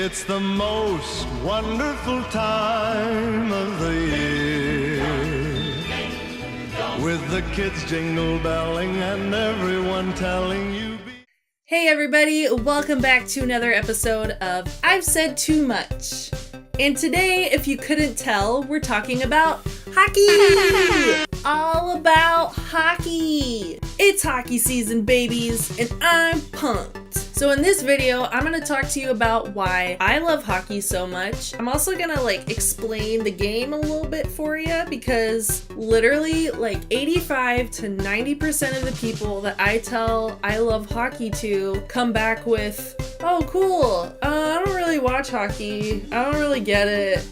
It's the most wonderful time of the year, with the kids jingle belling and everyone telling you. Hey everybody, welcome back to another episode of I've Said Too Much. And today, if you couldn't tell, we're talking about hockey! All about hockey! It's hockey season, babies, and I'm pumped. So in this video, I'm going to talk to you about why I love hockey so much. I'm also going to explain the game a little bit for you, because literally 85 to 90% of the people that I tell I love hockey to come back with, oh cool, I don't really watch hockey, I don't really get it,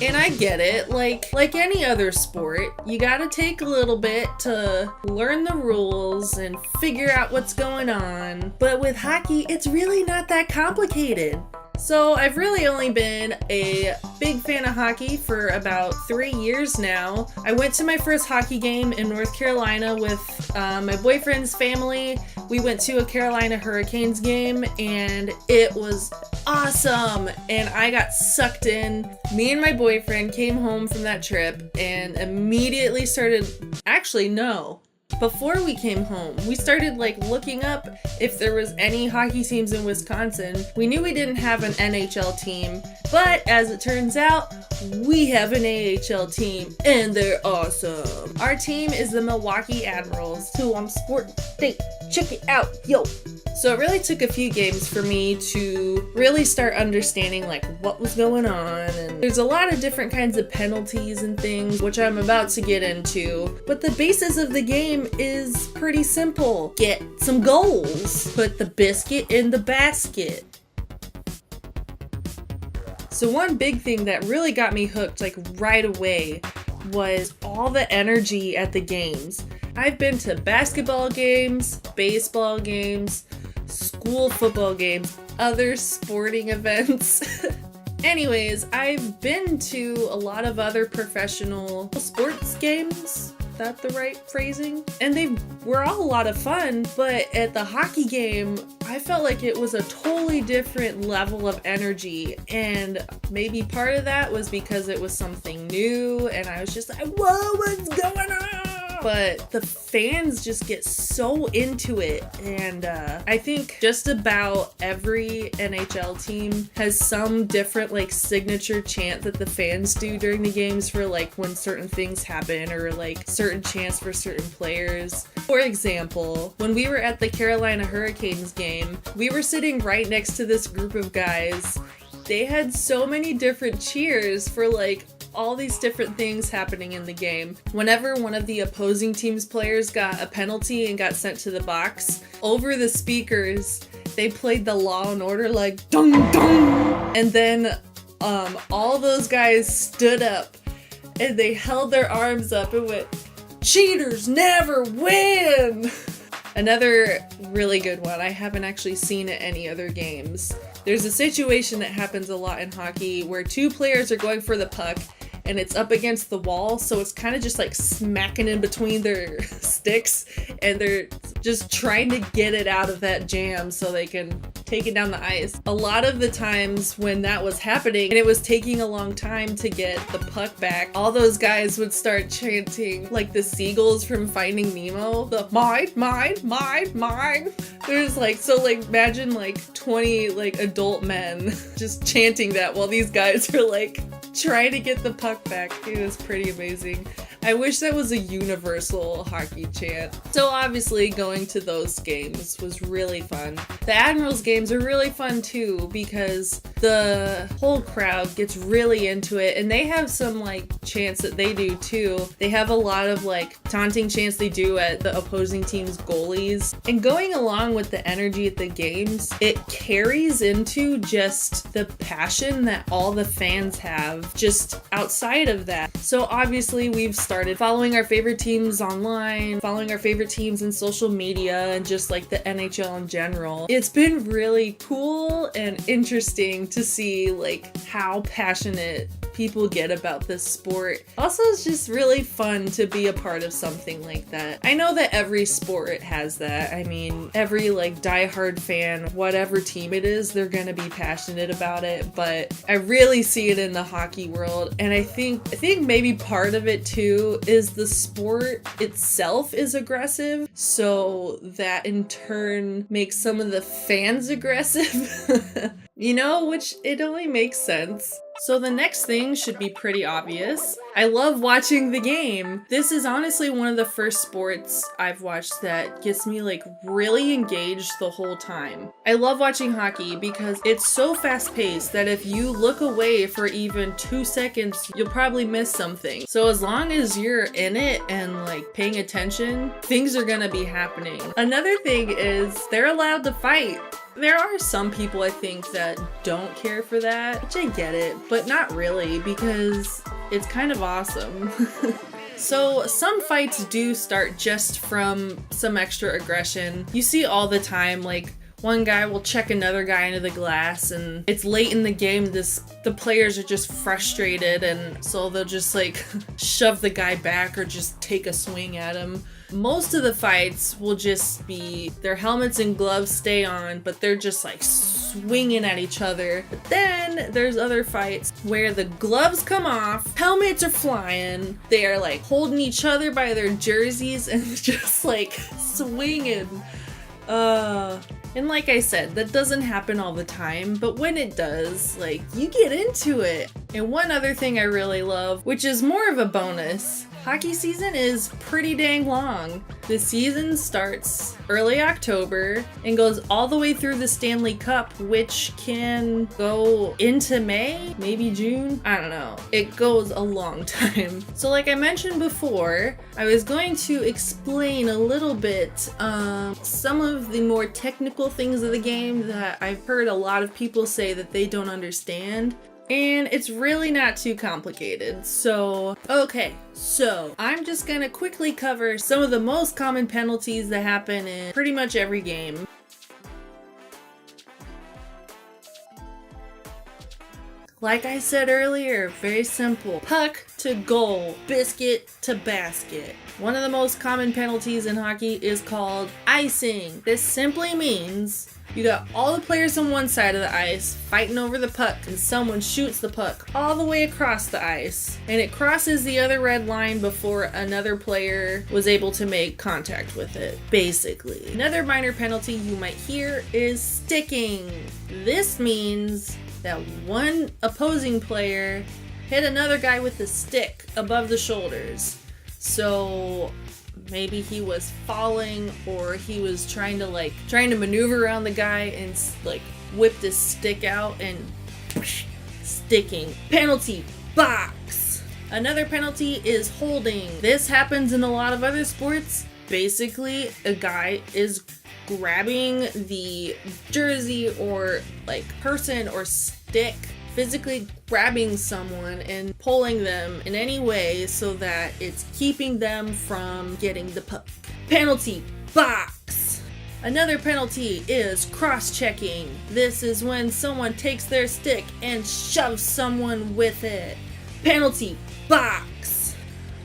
and I get it, like any other sport, you gotta take a little bit to learn the rules and figure out what's going on. But with hockey, it's really not that complicated. So I've really only been a big fan of hockey for about 3 years now. I went to my first hockey game in North Carolina with my boyfriend's family. We went to a Carolina Hurricanes game and it was awesome, and I got sucked in. Me and my boyfriend came home from that trip and immediately started, before we came home, we started looking up if there was any hockey teams in Wisconsin. We knew we didn't have an NHL team, but as it turns out, we have an AHL team and they're awesome. Our team is the Milwaukee Admirals, who I'm sporting. Check it out, yo. So it really took a few games for me to really start understanding what was going on, and there's a lot of different kinds of penalties and things, which I'm about to get into, but the basis of the game is pretty simple. Get some goals. Put the biscuit in the basket. So one big thing that really got me hooked right away was all the energy at the games. I've been to basketball games, baseball games, school football games, other sporting events. Anyways, I've been to a lot of other professional sports games. Is that the right phrasing? And they were all a lot of fun, but at the hockey game, I felt like it was a totally different level of energy, and maybe part of that was because it was something new, and I was just like, whoa, what's going on? But the fans just get so into it, and I think just about every NHL team has some different signature chant that the fans do during the games for when certain things happen, or certain chants for certain players. For example, when we were at the Carolina Hurricanes game, we were sitting right next to this group of guys. They had so many different cheers for all these different things happening in the game. Whenever one of the opposing team's players got a penalty and got sent to the box, over the speakers, they played the Law and Order dong dong, and then all those guys stood up and they held their arms up and went, "Cheaters never win!" Another really good one, I haven't actually seen at any other games. There's a situation that happens a lot in hockey where two players are going for the puck and it's up against the wall, so it's kind of just smacking in between their sticks, and they're just trying to get it out of that jam so they can take it down the ice. A lot of the times when that was happening and it was taking a long time to get the puck back, all those guys would start chanting the seagulls from Finding Nemo, the mine, mine, mine, mine. There's imagine 20 adult men just chanting that while these guys are trying to get the puck back. It was pretty amazing. I wish that was a universal hockey chant. So obviously going to those games was really fun. The Admirals games are really fun too, because the whole crowd gets really into it, and they have some chants that they do too. They have a lot of taunting chants they do at the opposing team's goalies. And going along with the energy at the games, it carries into just the passion that all the fans have just outside of that. So obviously we've started following our favorite teams online, following our favorite teams in social media, and just the NHL in general. It's been really cool and interesting to see like how passionate people get about this sport. Also, it's just really fun to be a part of something like that. I know that every sport has that. I mean, every like diehard fan, whatever team it is, they're gonna be passionate about it, but I really see it in the hockey world. And I think maybe part of it too is the sport itself is aggressive, so that in turn makes some of the fans aggressive. You know, which it only makes sense. So the next thing should be pretty obvious. I love watching the game. This is honestly one of the first sports I've watched that gets me like really engaged the whole time. I love watching hockey because it's so fast paced that if you look away for even 2 seconds, you'll probably miss something. So as long as you're in it and like paying attention, things are gonna be happening. Another thing is they're allowed to fight. There are some people I think that don't care for that, which I get it, but not really because it's kind of awesome. So some fights do start just from some extra aggression. You see all the time, like one guy will check another guy into the glass and it's late in the game, the players are just frustrated and so they'll just like shove the guy back or just take a swing at him. Most of the fights will just be their helmets and gloves stay on, but they're just like swinging at each other. But then there's other fights where the gloves come off, helmets are flying, they are like holding each other by their jerseys and just like swinging. And like I said, that doesn't happen all the time, but when it does, like, you get into it. And one other thing I really love, which is more of a bonus, hockey season is pretty dang long. The season starts early October and goes all the way through the Stanley Cup, which can go into May, maybe June. I don't know. It goes a long time. So like I mentioned before, I was going to explain a little bit some of the more technical things of the game that I've heard a lot of people say that they don't understand. And it's really not too complicated. So, okay. So, I'm just gonna quickly cover some of the most common penalties that happen in pretty much every game. Like I said earlier, very simple. Puck to goal, biscuit to basket. One of the most common penalties in hockey is called icing. This simply means you got all the players on one side of the ice fighting over the puck and someone shoots the puck all the way across the ice and it crosses the other red line before another player was able to make contact with it, basically. Another minor penalty you might hear is sticking. This means that one opposing player hit another guy with a stick above the shoulders. So maybe he was falling or he was trying to maneuver around the guy and like whipped his stick out and sticking. Penalty box. Another penalty is holding. This happens in a lot of other sports. Basically, a guy is grabbing the jersey or like person or stick, physically grabbing someone and pulling them in any way so that it's keeping them from getting the puck. Penalty box. Another penalty is cross-checking. This is when someone takes their stick and shoves someone with it. Penalty box.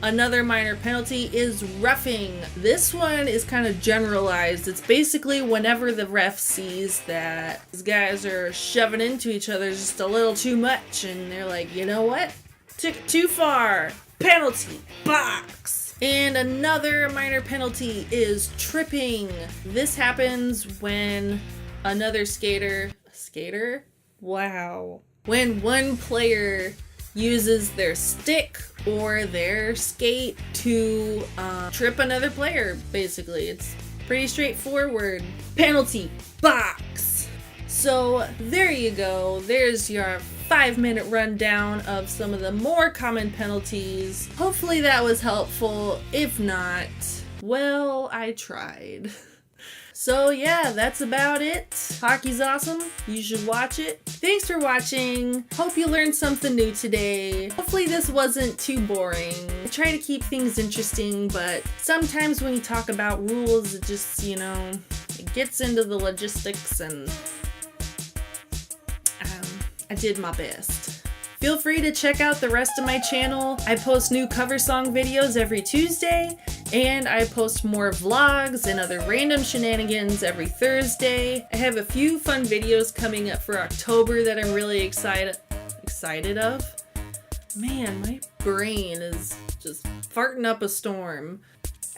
Another minor penalty is roughing. This one is kind of generalized. It's basically whenever the ref sees that these guys are shoving into each other just a little too much and they're like, you know what? Took it too far. Penalty box. And another minor penalty is tripping. This happens when another skater? Wow. When one player uses their stick or their skate to trip another player, basically. It's pretty straightforward. Penalty box. So there you go. There's your 5-minute rundown of some of the more common penalties. Hopefully that was helpful. If not, well, I tried. So yeah, that's about it. Hockey's awesome. You should watch it. Thanks for watching. Hope you learned something new today. Hopefully this wasn't too boring. I try to keep things interesting, but sometimes when you talk about rules, it just, it gets into the logistics and I did my best. Feel free to check out the rest of my channel. I post new cover song videos every Tuesday, and I post more vlogs and other random shenanigans every Thursday. I have a few fun videos coming up for October that I'm really excited of. Man, my brain is just farting up a storm.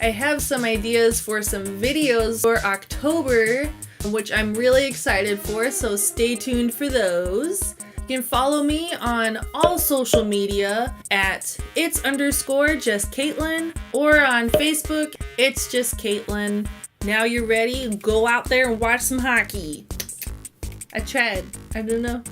I have some ideas for some videos for October, which I'm really excited for, so stay tuned for those. You can follow me on all social media at its_just_Caitlin, or on Facebook, it's just Caitlin. Now you're ready, go out there and watch some hockey. I tried. I don't know.